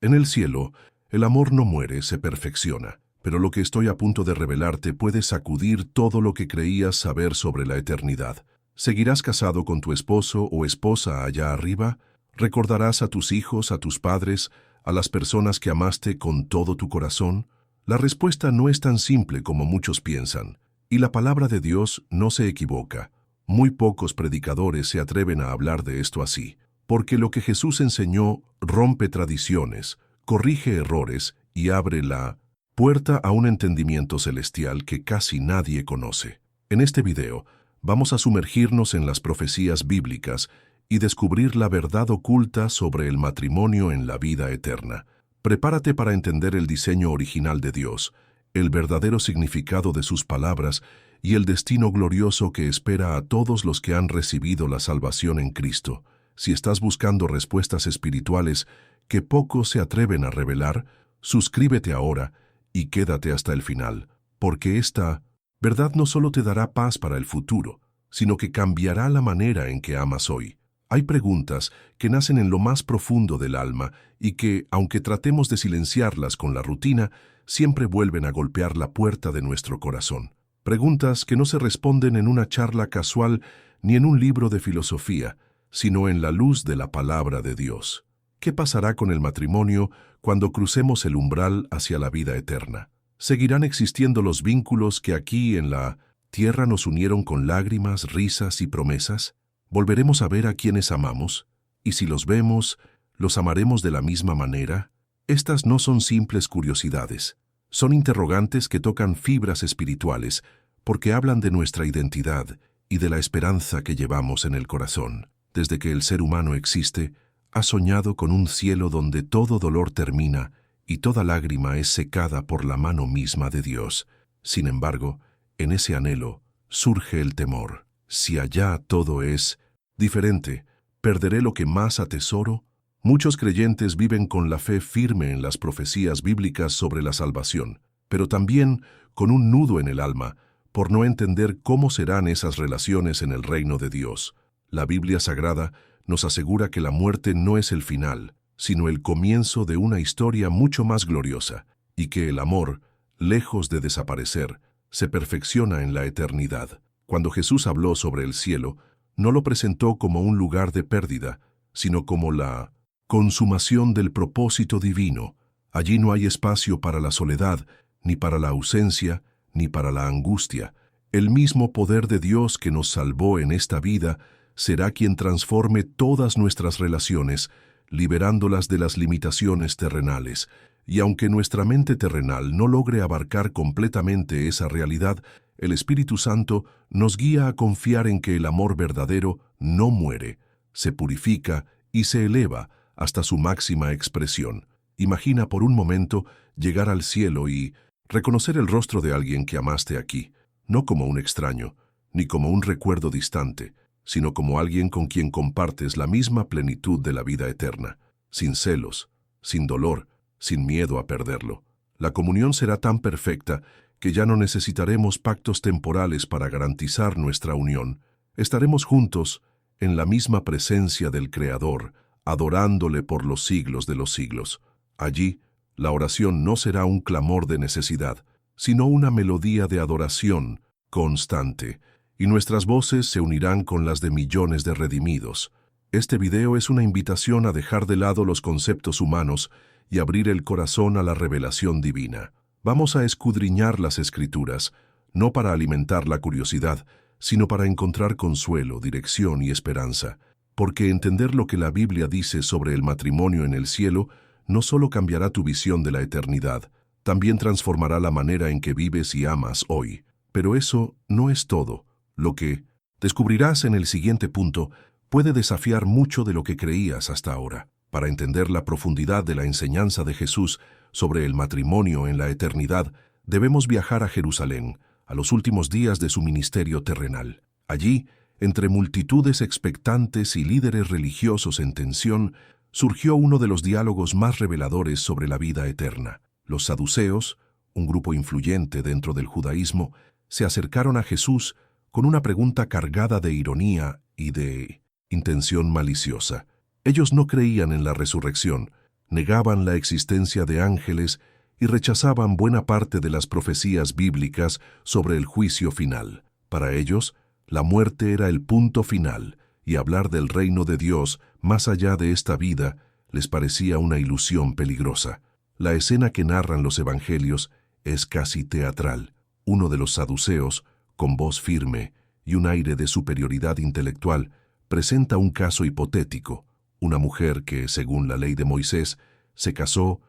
En el cielo, el amor no muere, se perfecciona, pero lo que estoy a punto de revelarte puede sacudir todo lo que creías saber sobre la eternidad. ¿Seguirás casado con tu esposo o esposa allá arriba? ¿Recordarás a tus hijos, a tus padres, a las personas que amaste con todo tu corazón? La respuesta no es tan simple como muchos piensan, y la palabra de Dios no se equivoca. Muy pocos predicadores se atreven a hablar de esto así, porque lo que Jesús enseñó rompe tradiciones, corrige errores y abre la puerta a un entendimiento celestial que casi nadie conoce. En este video, vamos a sumergirnos en las profecías bíblicas y descubrir la verdad oculta sobre el matrimonio en la vida eterna. Prepárate para entender el diseño original de Dios, el verdadero significado de sus palabras y el destino glorioso que espera a todos los que han recibido la salvación en Cristo. Si estás buscando respuestas espirituales que pocos se atreven a revelar, suscríbete ahora y quédate hasta el final, porque esta verdad no solo te dará paz para el futuro, sino que cambiará la manera en que amas hoy. Hay preguntas que nacen en lo más profundo del alma y que, aunque tratemos de silenciarlas con la rutina, siempre vuelven a golpear la puerta de nuestro corazón. Preguntas que no se responden en una charla casual ni en un libro de filosofía, sino en la luz de la palabra de Dios. ¿Qué pasará con el matrimonio cuando crucemos el umbral hacia la vida eterna? ¿Seguirán existiendo los vínculos que aquí en la tierra nos unieron con lágrimas, risas y promesas? ¿Volveremos a ver a quienes amamos? Y si los vemos, ¿los amaremos de la misma manera? Estas no son simples curiosidades. Son interrogantes que tocan fibras espirituales porque hablan de nuestra identidad y de la esperanza que llevamos en el corazón. Desde que el ser humano existe, ha soñado con un cielo donde todo dolor termina y toda lágrima es secada por la mano misma de Dios. Sin embargo, en ese anhelo surge el temor. Si allá todo es diferente, ¿perderé lo que más atesoro? Muchos creyentes viven con la fe firme en las profecías bíblicas sobre la salvación, pero también con un nudo en el alma por no entender cómo serán esas relaciones en el reino de Dios. La Biblia Sagrada nos asegura que la muerte no es el final, sino el comienzo de una historia mucho más gloriosa, y que el amor, lejos de desaparecer, se perfecciona en la eternidad. Cuando Jesús habló sobre el cielo, no lo presentó como un lugar de pérdida, sino como la consumación del propósito divino. Allí no hay espacio para la soledad, ni para la ausencia, ni para la angustia. El mismo poder de Dios que nos salvó en esta vida será quien transforme todas nuestras relaciones, liberándolas de las limitaciones terrenales. Y aunque nuestra mente terrenal no logre abarcar completamente esa realidad, el Espíritu Santo nos guía a confiar en que el amor verdadero no muere, se purifica y se eleva hasta su máxima expresión. Imagina por un momento llegar al cielo y reconocer el rostro de alguien que amaste aquí, no como un extraño, ni como un recuerdo distante, sino como alguien con quien compartes la misma plenitud de la vida eterna, sin celos, sin dolor, sin miedo a perderlo. La comunión será tan perfecta que ya no necesitaremos pactos temporales para garantizar nuestra unión. Estaremos juntos en la misma presencia del Creador, adorándole por los siglos de los siglos. Allí, la oración no será un clamor de necesidad, sino una melodía de adoración constante, y nuestras voces se unirán con las de millones de redimidos. Este video es una invitación a dejar de lado los conceptos humanos y abrir el corazón a la revelación divina. Vamos a escudriñar las Escrituras, no para alimentar la curiosidad, sino para encontrar consuelo, dirección y esperanza, porque entender lo que la Biblia dice sobre el matrimonio en el cielo no solo cambiará tu visión de la eternidad, también transformará la manera en que vives y amas hoy. Pero eso no es todo. Lo que descubrirás en el siguiente punto puede desafiar mucho de lo que creías hasta ahora. Para entender la profundidad de la enseñanza de Jesús sobre el matrimonio en la eternidad, debemos viajar a Jerusalén, a los últimos días de su ministerio terrenal. Allí, entre multitudes expectantes y líderes religiosos en tensión, surgió uno de los diálogos más reveladores sobre la vida eterna. Los saduceos, un grupo influyente dentro del judaísmo, se acercaron a Jesús con una pregunta cargada de ironía y de intención maliciosa. Ellos no creían en la resurrección, negaban la existencia de ángeles y rechazaban buena parte de las profecías bíblicas sobre el juicio final. Para ellos, la muerte era el punto final, y hablar del reino de Dios más allá de esta vida les parecía una ilusión peligrosa. La escena que narran los evangelios es casi teatral. Uno de los saduceos, con voz firme y un aire de superioridad intelectual, presenta un caso hipotético. Una mujer que, según la ley de Moisés, se casó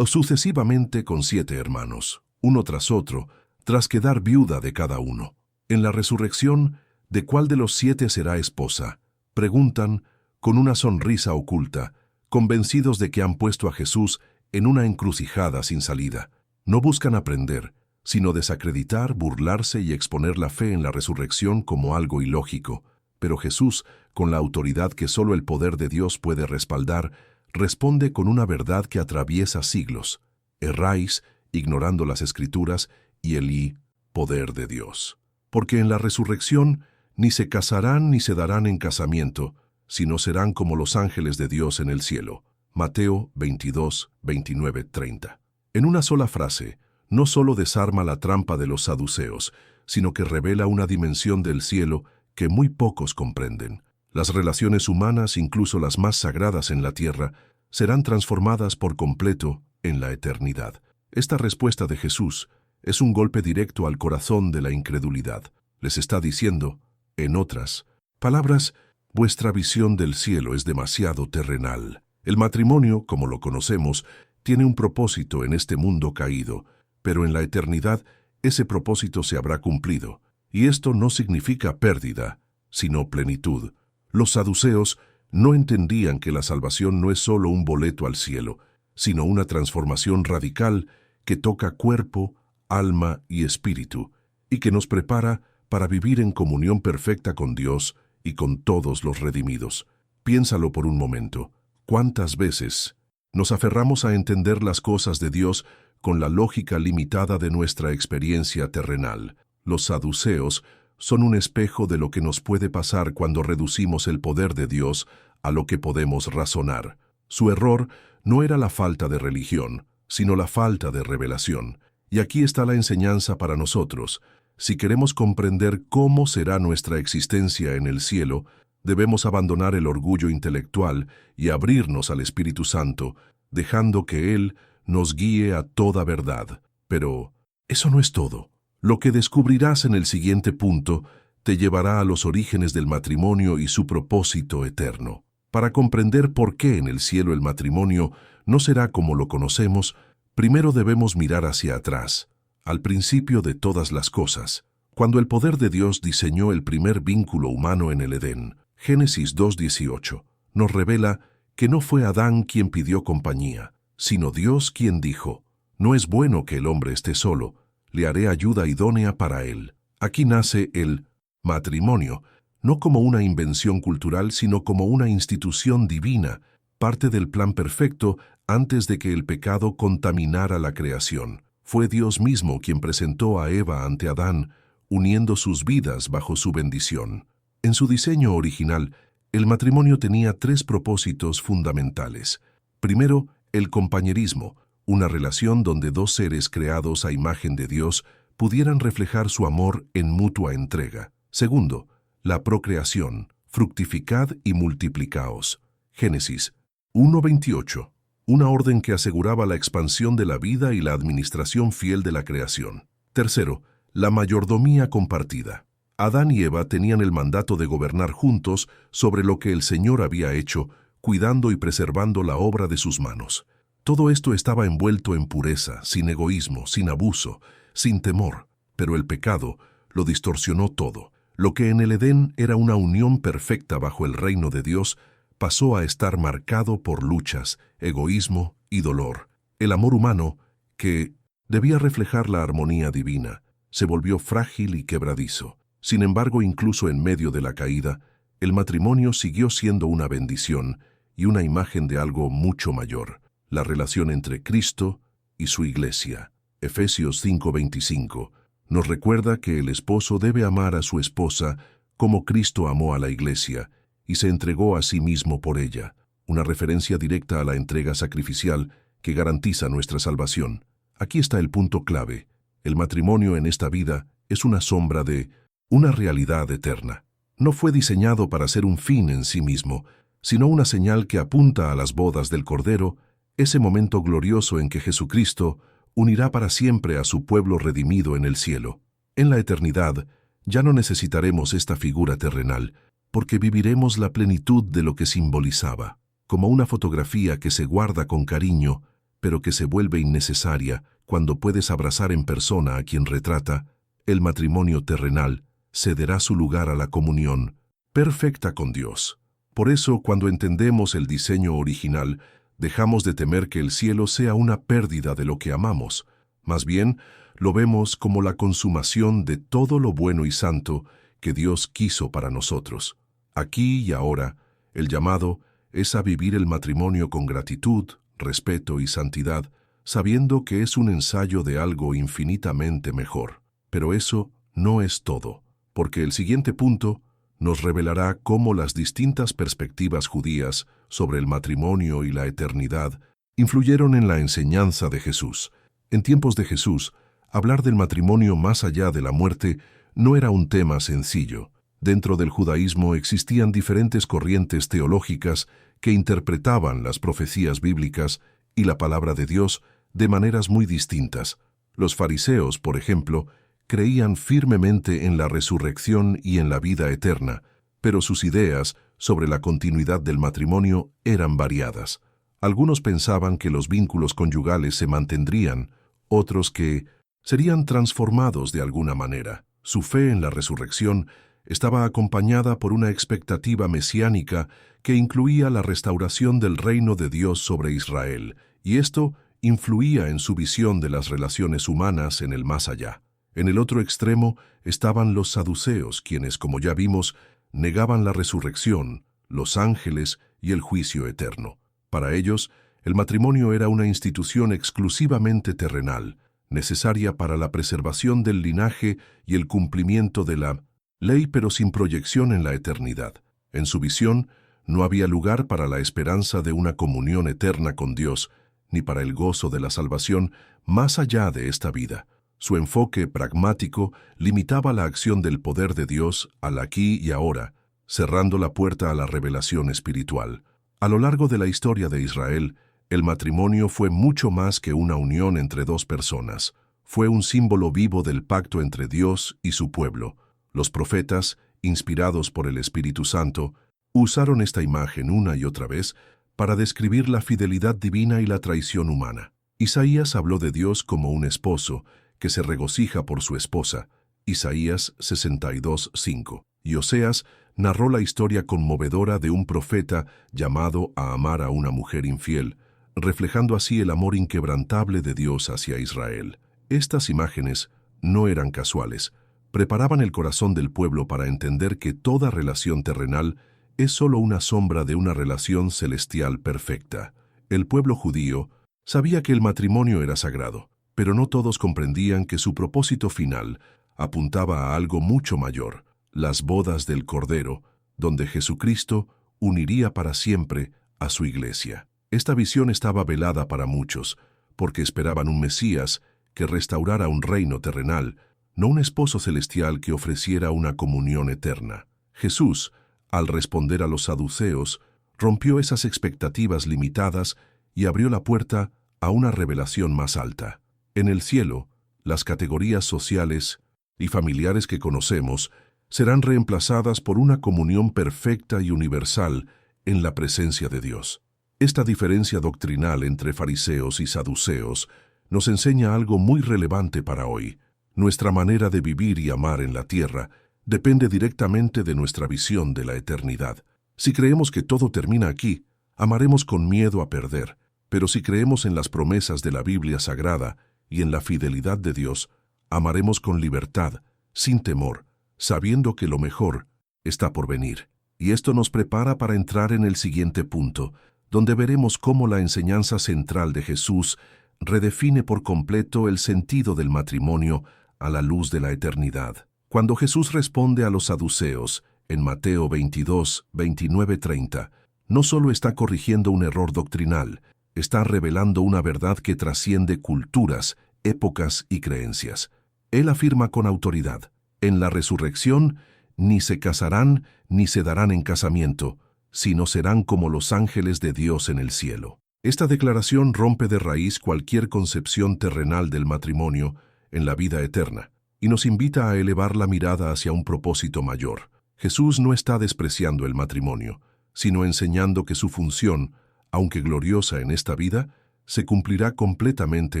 sucesivamente con 7 hermanos, uno tras otro, tras quedar viuda de cada uno. En la resurrección, ¿de cuál de los 7 será esposa?, preguntan con una sonrisa oculta, convencidos de que han puesto a Jesús en una encrucijada sin salida. No buscan aprender, sino desacreditar, burlarse y exponer la fe en la resurrección como algo ilógico. Pero Jesús, con la autoridad que solo el poder de Dios puede respaldar, responde con una verdad que atraviesa siglos. Erráis, ignorando las Escrituras y el poder de Dios. Porque en la resurrección ni se casarán ni se darán en casamiento, sino serán como los ángeles de Dios en el cielo. Mateo 22, 29, 30. En una sola frase, no solo desarma la trampa de los saduceos, sino que revela una dimensión del cielo que muy pocos comprenden. Las relaciones humanas, incluso las más sagradas en la tierra, serán transformadas por completo en la eternidad. Esta respuesta de Jesús es un golpe directo al corazón de la incredulidad. Les está diciendo, en otras palabras, vuestra visión del cielo es demasiado terrenal. El matrimonio, como lo conocemos, tiene un propósito en este mundo caído, pero en la eternidad ese propósito se habrá cumplido. Y esto no significa pérdida, sino plenitud. Los saduceos no entendían que la salvación no es solo un boleto al cielo, sino una transformación radical que toca cuerpo, alma y espíritu, y que nos prepara para vivir en comunión perfecta con Dios y con todos los redimidos. Piénsalo por un momento. ¿Cuántas veces nos aferramos a entender las cosas de Dios con la lógica limitada de nuestra experiencia terrenal? Los saduceos son un espejo de lo que nos puede pasar cuando reducimos el poder de Dios a lo que podemos razonar. Su error no era la falta de religión, sino la falta de revelación. Y aquí está la enseñanza para nosotros. Si queremos comprender cómo será nuestra existencia en el cielo, debemos abandonar el orgullo intelectual y abrirnos al Espíritu Santo, dejando que Él nos guíe a toda verdad. Pero eso no es todo. Lo que descubrirás en el siguiente punto te llevará a los orígenes del matrimonio y su propósito eterno. Para comprender por qué en el cielo el matrimonio no será como lo conocemos, primero debemos mirar hacia atrás, al principio de todas las cosas, cuando el poder de Dios diseñó el primer vínculo humano en el Edén. Génesis 2:18 nos revela que no fue Adán quien pidió compañía, sino Dios quien dijo, «No es bueno que el hombre esté solo, le haré ayuda idónea para él». Aquí nace el matrimonio, no como una invención cultural, sino como una institución divina, parte del plan perfecto antes de que el pecado contaminara la creación. Fue Dios mismo quien presentó a Eva ante Adán, uniendo sus vidas bajo su bendición. En su diseño original, el matrimonio tenía 3 propósitos fundamentales. Primero, el compañerismo, una relación donde 2 seres creados a imagen de Dios pudieran reflejar su amor en mutua entrega. Segundo, la procreación, fructificad y multiplicaos. Génesis 1:28, una orden que aseguraba la expansión de la vida y la administración fiel de la creación. Tercero, la mayordomía compartida. Adán y Eva tenían el mandato de gobernar juntos sobre lo que el Señor había hecho, cuidando y preservando la obra de sus manos. Todo esto estaba envuelto en pureza, sin egoísmo, sin abuso, sin temor, pero el pecado lo distorsionó todo. Lo que en el Edén era una unión perfecta bajo el reino de Dios, pasó a estar marcado por luchas, egoísmo y dolor. El amor humano, que debía reflejar la armonía divina, se volvió frágil y quebradizo. Sin embargo, incluso en medio de la caída, el matrimonio siguió siendo una bendición y una imagen de algo mucho mayor, la relación entre Cristo y su iglesia. Efesios 5:25 nos recuerda que el esposo debe amar a su esposa como Cristo amó a la iglesia y se entregó a sí mismo por ella. una referencia directa a la entrega sacrificial que garantiza nuestra salvación. Aquí está el punto clave. El matrimonio en esta vida es una sombra de una realidad eterna. No fue diseñado para ser un fin en sí mismo, sino una señal que apunta a las bodas del Cordero, ese momento glorioso en que Jesucristo unirá para siempre a su pueblo redimido en el cielo. En la eternidad, ya no necesitaremos esta figura terrenal, porque viviremos la plenitud de lo que simbolizaba, como una fotografía que se guarda con cariño, pero que se vuelve innecesaria cuando puedes abrazar en persona a quien retrata. El matrimonio terrenal cederá su lugar a la comunión perfecta con Dios. Por eso, cuando entendemos el diseño original, dejamos de temer que el cielo sea una pérdida de lo que amamos. Más bien, lo vemos como la consumación de todo lo bueno y santo que Dios quiso para nosotros. Aquí y ahora, el llamado es a vivir el matrimonio con gratitud, respeto y santidad, sabiendo que es un ensayo de algo infinitamente mejor. Pero eso no es todo, porque el siguiente punto nos revelará cómo las distintas perspectivas judías sobre el matrimonio y la eternidad influyeron en la enseñanza de Jesús. En tiempos de Jesús, hablar del matrimonio más allá de la muerte no era un tema sencillo. Dentro del judaísmo existían diferentes corrientes teológicas que interpretaban las profecías bíblicas y la palabra de Dios de maneras muy distintas. Los fariseos, por ejemplo, creían firmemente en la resurrección y en la vida eterna, pero sus ideas sobre la continuidad del matrimonio eran variadas. Algunos pensaban que los vínculos conyugales se mantendrían, otros que serían transformados de alguna manera. Su fe en la resurrección estaba acompañada por una expectativa mesiánica que incluía la restauración del reino de Dios sobre Israel, y esto influía en su visión de las relaciones humanas en el más allá. En el otro extremo estaban los saduceos, quienes, como ya vimos, negaban la resurrección, los ángeles y el juicio eterno. Para ellos, el matrimonio era una institución exclusivamente terrenal, necesaria para la preservación del linaje y el cumplimiento de la ley, pero sin proyección en la eternidad. En su visión, no había lugar para la esperanza de una comunión eterna con Dios, ni para el gozo de la salvación más allá de esta vida. Su enfoque pragmático limitaba la acción del poder de Dios al aquí y ahora, cerrando la puerta a la revelación espiritual. A lo largo de la historia de Israel, el matrimonio fue mucho más que una unión entre dos personas. Fue un símbolo vivo del pacto entre Dios y su pueblo. Los profetas, inspirados por el Espíritu Santo, usaron esta imagen una y otra vez para describir la fidelidad divina y la traición humana. Isaías habló de Dios como un esposo que se regocija por su esposa, Isaías 62:5. Y Oseas narró la historia conmovedora de un profeta llamado a amar a una mujer infiel, reflejando así el amor inquebrantable de Dios hacia Israel. Estas imágenes no eran casuales, preparaban el corazón del pueblo para entender que toda relación terrenal es solo una sombra de una relación celestial perfecta. El pueblo judío sabía que el matrimonio era sagrado, pero no todos comprendían que su propósito final apuntaba a algo mucho mayor, las bodas del Cordero, donde Jesucristo uniría para siempre a su iglesia. Esta visión estaba velada para muchos, porque esperaban un Mesías que restaurara un reino terrenal, no un esposo celestial que ofreciera una comunión eterna. Jesús, al responder a los saduceos, rompió esas expectativas limitadas y abrió la puerta a una revelación más alta. En el cielo, las categorías sociales y familiares que conocemos serán reemplazadas por una comunión perfecta y universal en la presencia de Dios. Esta diferencia doctrinal entre fariseos y saduceos nos enseña algo muy relevante para hoy. Nuestra manera de vivir y amar en la tierra depende directamente de nuestra visión de la eternidad. Si creemos que todo termina aquí, amaremos con miedo a perder, pero si creemos en las promesas de la Biblia Sagrada y en la fidelidad de Dios, amaremos con libertad, sin temor, sabiendo que lo mejor está por venir. Y esto nos prepara para entrar en el siguiente punto, donde veremos cómo la enseñanza central de Jesús redefine por completo el sentido del matrimonio a la luz de la eternidad. Cuando Jesús responde a los saduceos, en Mateo 22, 29-30, no solo está corrigiendo un error doctrinal, está revelando una verdad que trasciende culturas, épocas y creencias. Él afirma con autoridad: en la resurrección, ni se casarán ni se darán en casamiento, sino serán como los ángeles de Dios en el cielo. Esta declaración rompe de raíz cualquier concepción terrenal del matrimonio en la vida eterna y nos invita a elevar la mirada hacia un propósito mayor. Jesús no está despreciando el matrimonio, sino enseñando que su función, aunque gloriosa en esta vida, se cumplirá completamente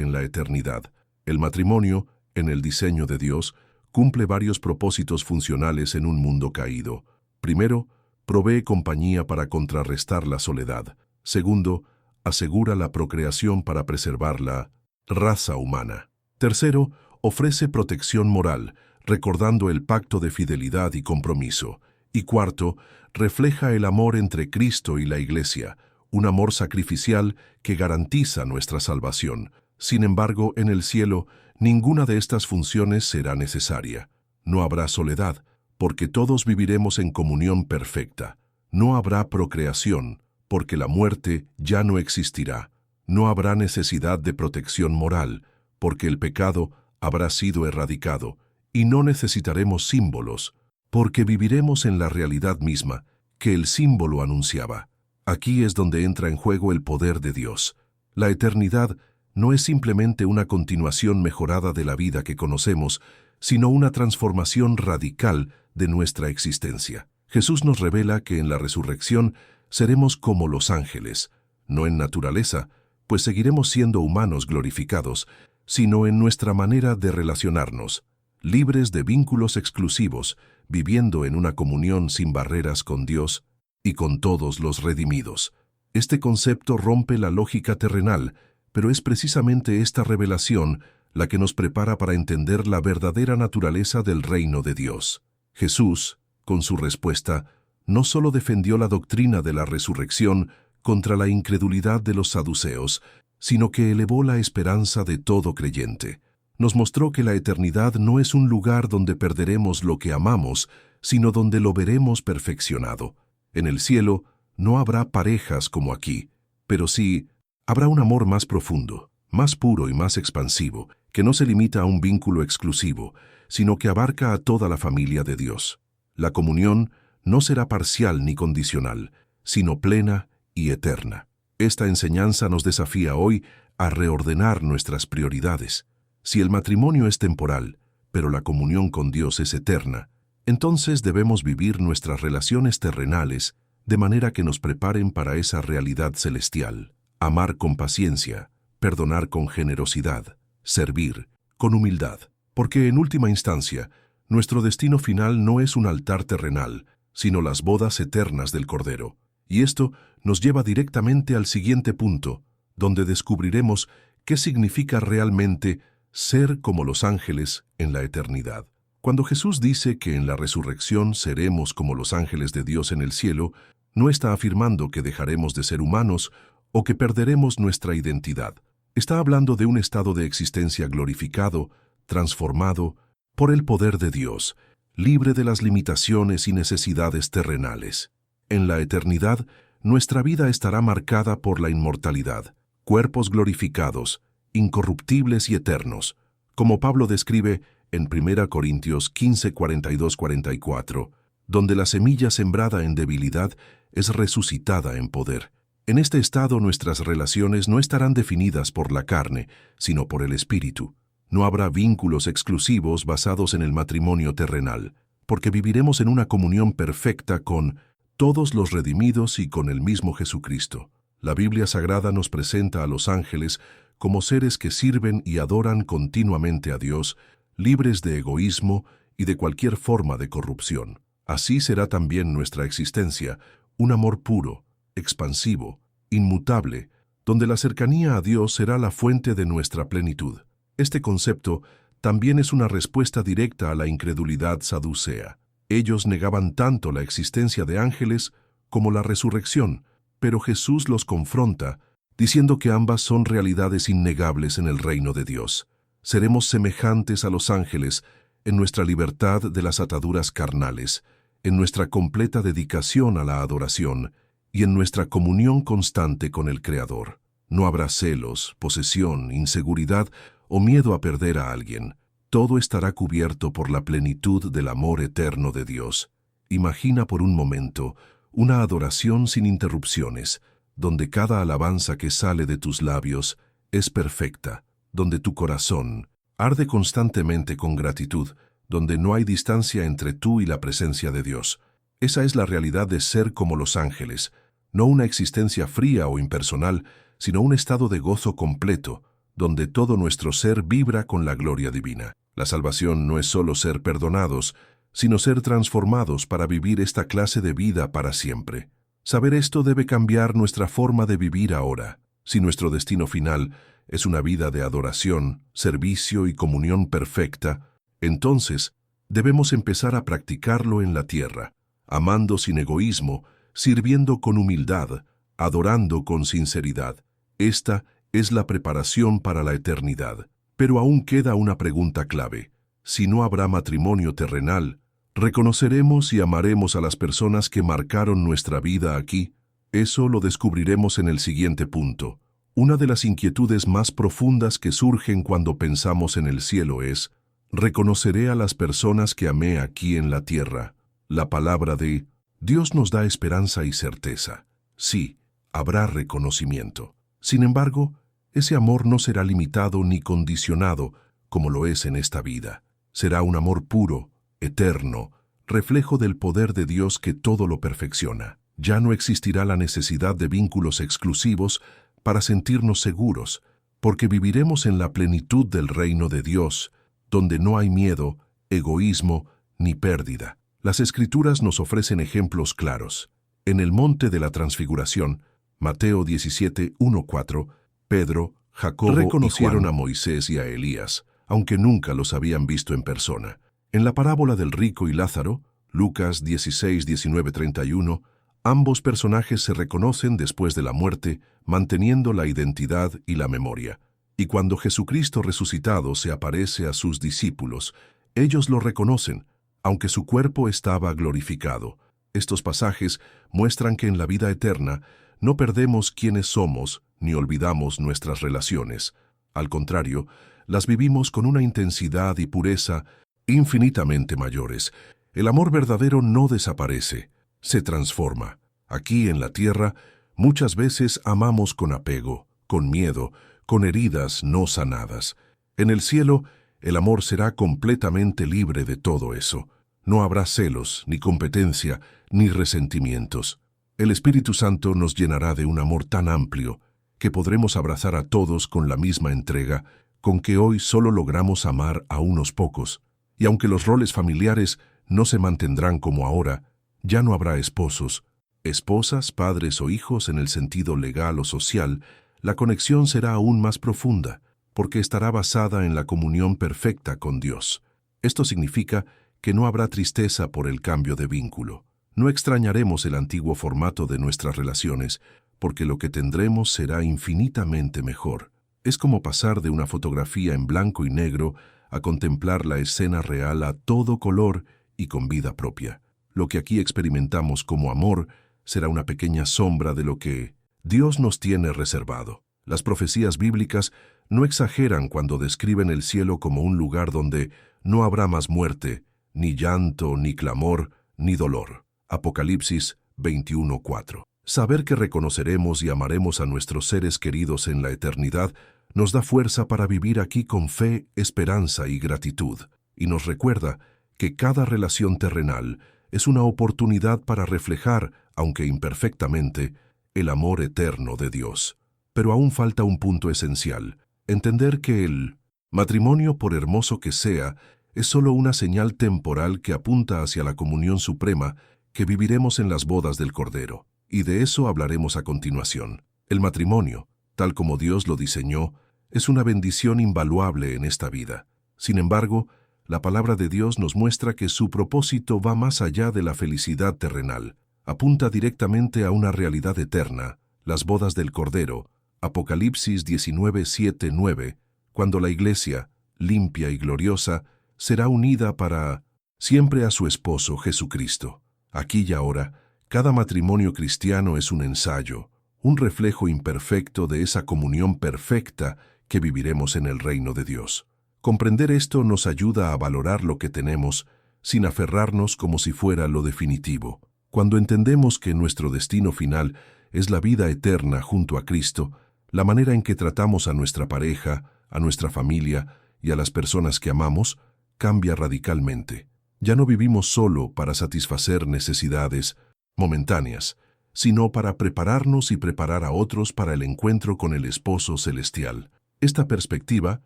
en la eternidad. El matrimonio, en el diseño de Dios, cumple varios propósitos funcionales en un mundo caído. Primero, provee compañía para contrarrestar la soledad. Segundo, asegura la procreación para preservar la raza humana. Tercero, ofrece protección moral, recordando el pacto de fidelidad y compromiso. Y cuarto, refleja el amor entre Cristo y la Iglesia, un amor sacrificial que garantiza nuestra salvación. Sin embargo, en el cielo, ninguna de estas funciones será necesaria. No habrá soledad, porque todos viviremos en comunión perfecta. No habrá procreación, porque la muerte ya no existirá. No habrá necesidad de protección moral, porque el pecado habrá sido erradicado. Y no necesitaremos símbolos, porque viviremos en la realidad misma que el símbolo anunciaba. Aquí es donde entra en juego el poder de Dios. La eternidad no es simplemente una continuación mejorada de la vida que conocemos, sino una transformación radical de nuestra existencia. Jesús nos revela que en la resurrección seremos como los ángeles, no en naturaleza, pues seguiremos siendo humanos glorificados, sino en nuestra manera de relacionarnos, libres de vínculos exclusivos, viviendo en una comunión sin barreras con Dios y con todos los redimidos. Este concepto rompe la lógica terrenal, pero es precisamente esta revelación la que nos prepara para entender la verdadera naturaleza del reino de Dios. Jesús, con su respuesta, no solo defendió la doctrina de la resurrección contra la incredulidad de los saduceos, sino que elevó la esperanza de todo creyente. Nos mostró que la eternidad no es un lugar donde perderemos lo que amamos, sino donde lo veremos perfeccionado. En el cielo no habrá parejas como aquí, pero sí habrá un amor más profundo, más puro y más expansivo, que no se limita a un vínculo exclusivo, sino que abarca a toda la familia de Dios. La comunión no será parcial ni condicional, sino plena y eterna. Esta enseñanza nos desafía hoy a reordenar nuestras prioridades. Si el matrimonio es temporal, pero la comunión con Dios es eterna, entonces debemos vivir nuestras relaciones terrenales de manera que nos preparen para esa realidad celestial. Amar con paciencia, perdonar con generosidad, servir con humildad, porque en última instancia, nuestro destino final no es un altar terrenal, sino las bodas eternas del Cordero. Y esto nos lleva directamente al siguiente punto, donde descubriremos qué significa realmente ser como los ángeles en la eternidad. Cuando Jesús dice que en la resurrección seremos como los ángeles de Dios en el cielo, no está afirmando que dejaremos de ser humanos o que perderemos nuestra identidad. Está hablando de un estado de existencia glorificado, transformado por el poder de Dios, libre de las limitaciones y necesidades terrenales. En la eternidad, nuestra vida estará marcada por la inmortalidad, cuerpos glorificados, incorruptibles y eternos, como Pablo describe en 1 Corintios 15, 42-44, donde la semilla sembrada en debilidad es resucitada en poder. En este estado nuestras relaciones no estarán definidas por la carne, sino por el Espíritu. No habrá vínculos exclusivos basados en el matrimonio terrenal, porque viviremos en una comunión perfecta con todos los redimidos y con el mismo Jesucristo. La Biblia Sagrada nos presenta a los ángeles como seres que sirven y adoran continuamente a Dios, libres de egoísmo y de cualquier forma de corrupción. Así será también nuestra existencia, un amor puro, expansivo, inmutable, donde la cercanía a Dios será la fuente de nuestra plenitud. Este concepto también es una respuesta directa a la incredulidad saducea. Ellos negaban tanto la existencia de ángeles como la resurrección, pero Jesús los confronta, diciendo que ambas son realidades innegables en el reino de Dios. Seremos semejantes a los ángeles en nuestra libertad de las ataduras carnales, en nuestra completa dedicación a la adoración y en nuestra comunión constante con el Creador. No habrá celos, posesión, inseguridad o miedo a perder a alguien. Todo estará cubierto por la plenitud del amor eterno de Dios. Imagina por un momento una adoración sin interrupciones, donde cada alabanza que sale de tus labios es perfecta, donde tu corazón arde constantemente con gratitud, donde no hay distancia entre tú y la presencia de Dios. Esa es la realidad de ser como los ángeles, no una existencia fría o impersonal, sino un estado de gozo completo, donde todo nuestro ser vibra con la gloria divina. La salvación no es solo ser perdonados, sino ser transformados para vivir esta clase de vida para siempre. Saber esto debe cambiar nuestra forma de vivir ahora. Si nuestro destino final es una vida de adoración, servicio y comunión perfecta, entonces debemos empezar a practicarlo en la tierra, amando sin egoísmo, sirviendo con humildad, adorando con sinceridad. Esta es la preparación para la eternidad. Pero aún queda una pregunta clave. Si no habrá matrimonio terrenal, ¿reconoceremos y amaremos a las personas que marcaron nuestra vida aquí? Eso lo descubriremos en el siguiente punto. Una de las inquietudes más profundas que surgen cuando pensamos en el cielo es: ¿reconoceré a las personas que amé aquí en la tierra? La palabra de Dios nos da esperanza y certeza. Sí, habrá reconocimiento. Sin embargo, ese amor no será limitado ni condicionado como lo es en esta vida. Será un amor puro, eterno, reflejo del poder de Dios que todo lo perfecciona. Ya no existirá la necesidad de vínculos exclusivos para sentirnos seguros, porque viviremos en la plenitud del reino de Dios, donde no hay miedo, egoísmo ni pérdida. Las Escrituras nos ofrecen ejemplos claros. En el monte de la Transfiguración, Mateo 17, 1-4, Pedro, Jacobo reconocieron a Moisés y a Elías, aunque nunca los habían visto en persona. En la parábola del rico y Lázaro, Lucas 16, 19, 31, ambos personajes se reconocen después de la muerte, manteniendo la identidad y la memoria. Y cuando Jesucristo resucitado se aparece a sus discípulos, ellos lo reconocen, aunque su cuerpo estaba glorificado. Estos pasajes muestran que en la vida eterna no perdemos quiénes somos ni olvidamos nuestras relaciones. Al contrario, las vivimos con una intensidad y pureza infinitamente mayores. El amor verdadero no desaparece, se transforma. Aquí en la tierra, muchas veces amamos con apego, con miedo, con heridas no sanadas. En el cielo, el amor será completamente libre de todo eso. No habrá celos, ni competencia, ni resentimientos. El Espíritu Santo nos llenará de un amor tan amplio que podremos abrazar a todos con la misma entrega con que hoy solo logramos amar a unos pocos. Y aunque los roles familiares no se mantendrán como ahora, ya no habrá esposos, esposas, padres o hijos en el sentido legal o social. La conexión será aún más profunda, porque estará basada en la comunión perfecta con Dios. Esto significa que no habrá tristeza por el cambio de vínculo. No extrañaremos el antiguo formato de nuestras relaciones, porque lo que tendremos será infinitamente mejor. Es como pasar de una fotografía en blanco y negro a contemplar la escena real a todo color y con vida propia. Lo que aquí experimentamos como amor será una pequeña sombra de lo que Dios nos tiene reservado. Las profecías bíblicas no exageran cuando describen el cielo como un lugar donde no habrá más muerte, ni llanto, ni clamor, ni dolor. Apocalipsis 21:4. Saber que reconoceremos y amaremos a nuestros seres queridos en la eternidad nos da fuerza para vivir aquí con fe, esperanza y gratitud, y nos recuerda que cada relación terrenal es una oportunidad para reflejar, aunque imperfectamente, el amor eterno de Dios. Pero aún falta un punto esencial: entender que el matrimonio, por hermoso que sea, es solo una señal temporal que apunta hacia la comunión suprema que viviremos en las bodas del Cordero. Y de eso hablaremos a continuación. El matrimonio, tal como Dios lo diseñó, es una bendición invaluable en esta vida. Sin embargo, la palabra de Dios nos muestra que su propósito va más allá de la felicidad terrenal. Apunta directamente a una realidad eterna, las bodas del Cordero, Apocalipsis 19:7-9, cuando la Iglesia, limpia y gloriosa, será unida para siempre a su esposo Jesucristo. Aquí y ahora, Cada matrimonio cristiano es un ensayo, un reflejo imperfecto de esa comunión perfecta que viviremos en el reino de Dios. Comprender esto nos ayuda a valorar lo que tenemos sin aferrarnos como si fuera lo definitivo. Cuando entendemos que nuestro destino final es la vida eterna junto a Cristo, la manera en que tratamos a nuestra pareja, a nuestra familia y a las personas que amamos cambia radicalmente. Ya no vivimos solo para satisfacer necesidades momentáneas, sino para prepararnos y preparar a otros para el encuentro con el Esposo Celestial. Esta perspectiva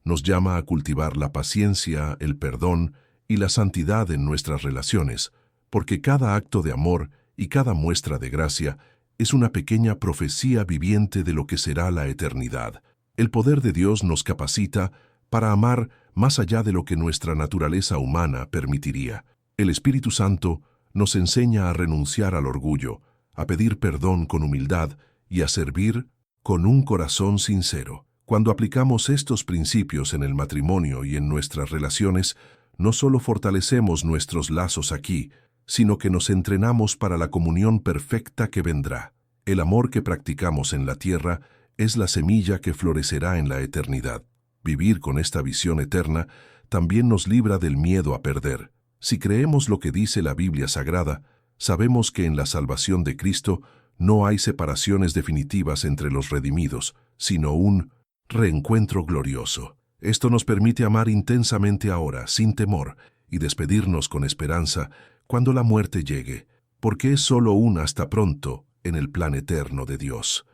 nos llama a cultivar la paciencia, el perdón y la santidad en nuestras relaciones, porque cada acto de amor y cada muestra de gracia es una pequeña profecía viviente de lo que será la eternidad. El poder de Dios nos capacita para amar más allá de lo que nuestra naturaleza humana permitiría. El Espíritu Santo nos enseña a renunciar al orgullo, a pedir perdón con humildad y a servir con un corazón sincero. Cuando aplicamos estos principios en el matrimonio y en nuestras relaciones, no solo fortalecemos nuestros lazos aquí, sino que nos entrenamos para la comunión perfecta que vendrá. El amor que practicamos en la tierra es la semilla que florecerá en la eternidad. Vivir con esta visión eterna también nos libra del miedo a perder. Si creemos lo que dice la Biblia Sagrada, sabemos que en la salvación de Cristo no hay separaciones definitivas entre los redimidos, sino un reencuentro glorioso. Esto nos permite amar intensamente ahora, sin temor, y despedirnos con esperanza cuando la muerte llegue, porque es solo un hasta pronto en el plan eterno de Dios.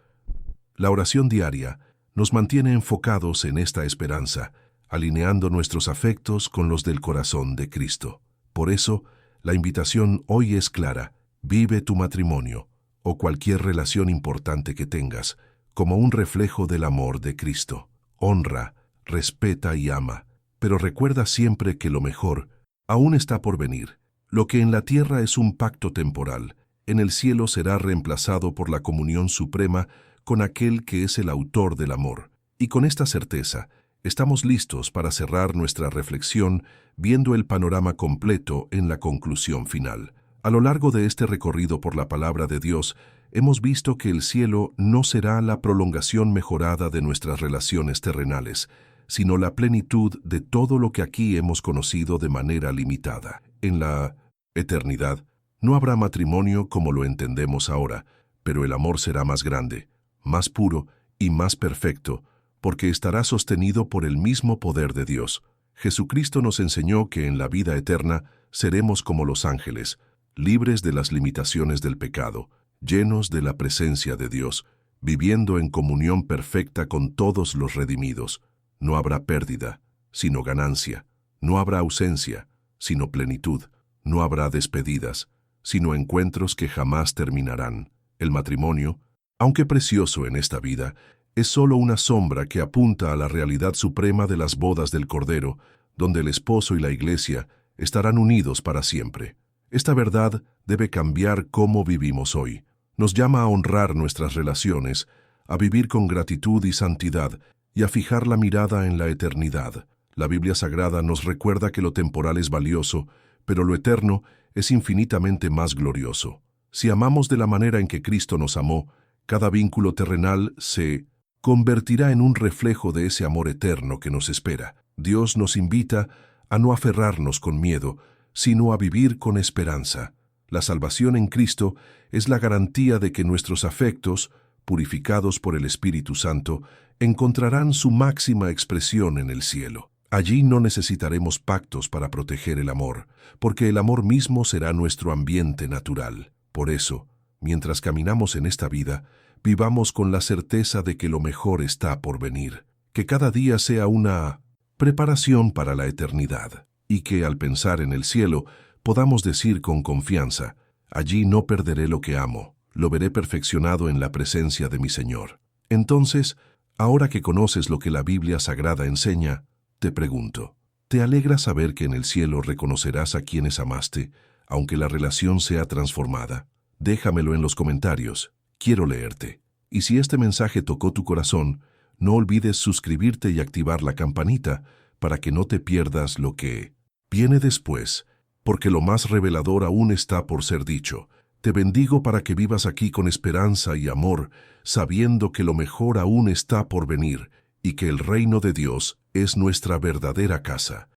La oración diaria nos mantiene enfocados en esta esperanza, alineando nuestros afectos con los del corazón de Cristo. Por eso, la invitación hoy es clara: vive tu matrimonio o cualquier relación importante que tengas como un reflejo del amor de Cristo. Honra, respeta y ama, pero recuerda siempre que lo mejor aún está por venir. Lo que en la tierra es un pacto temporal, en el cielo será reemplazado por la comunión suprema con aquel que es el autor del amor. Y con esta certeza, estamos listos para cerrar nuestra reflexión viendo el panorama completo en la conclusión final. A lo largo de este recorrido por la palabra de Dios, hemos visto que el cielo no será la prolongación mejorada de nuestras relaciones terrenales, sino la plenitud de todo lo que aquí hemos conocido de manera limitada. En la eternidad, no habrá matrimonio como lo entendemos ahora, pero el amor será más grande, más puro y más perfecto, porque estará sostenido por el mismo poder de Dios. Jesucristo nos enseñó que en la vida eterna seremos como los ángeles, libres de las limitaciones del pecado, llenos de la presencia de Dios, viviendo en comunión perfecta con todos los redimidos. No habrá pérdida, sino ganancia. No habrá ausencia, sino plenitud. No habrá despedidas, sino encuentros que jamás terminarán. El matrimonio, aunque precioso en esta vida, es solo una sombra que apunta a la realidad suprema de las bodas del Cordero, donde el esposo y la iglesia estarán unidos para siempre. Esta verdad debe cambiar cómo vivimos hoy. Nos llama a honrar nuestras relaciones, a vivir con gratitud y santidad, y a fijar la mirada en la eternidad. La Biblia Sagrada nos recuerda que lo temporal es valioso, pero lo eterno es infinitamente más glorioso. Si amamos de la manera en que Cristo nos amó, cada vínculo terrenal se convertirá en un reflejo de ese amor eterno que nos espera. Dios nos invita a no aferrarnos con miedo, sino a vivir con esperanza. La salvación en Cristo es la garantía de que nuestros afectos, purificados por el Espíritu Santo, encontrarán su máxima expresión en el cielo. Allí no necesitaremos pactos para proteger el amor, porque el amor mismo será nuestro ambiente natural. Por eso, mientras caminamos en esta vida, vivamos con la certeza de que lo mejor está por venir, que cada día sea una preparación para la eternidad, y que al pensar en el cielo podamos decir con confianza: allí no perderé lo que amo, lo veré perfeccionado en la presencia de mi Señor. Entonces, ahora que conoces lo que la Biblia Sagrada enseña, te pregunto, ¿te alegra saber que en el cielo reconocerás a quienes amaste, aunque la relación sea transformada? Déjamelo en los comentarios, quiero leerte. Y si este mensaje tocó tu corazón, no olvides suscribirte y activar la campanita para que no te pierdas lo que viene después, porque lo más revelador aún está por ser dicho. Te bendigo para que vivas aquí con esperanza y amor, sabiendo que lo mejor aún está por venir y que el reino de Dios es nuestra verdadera casa.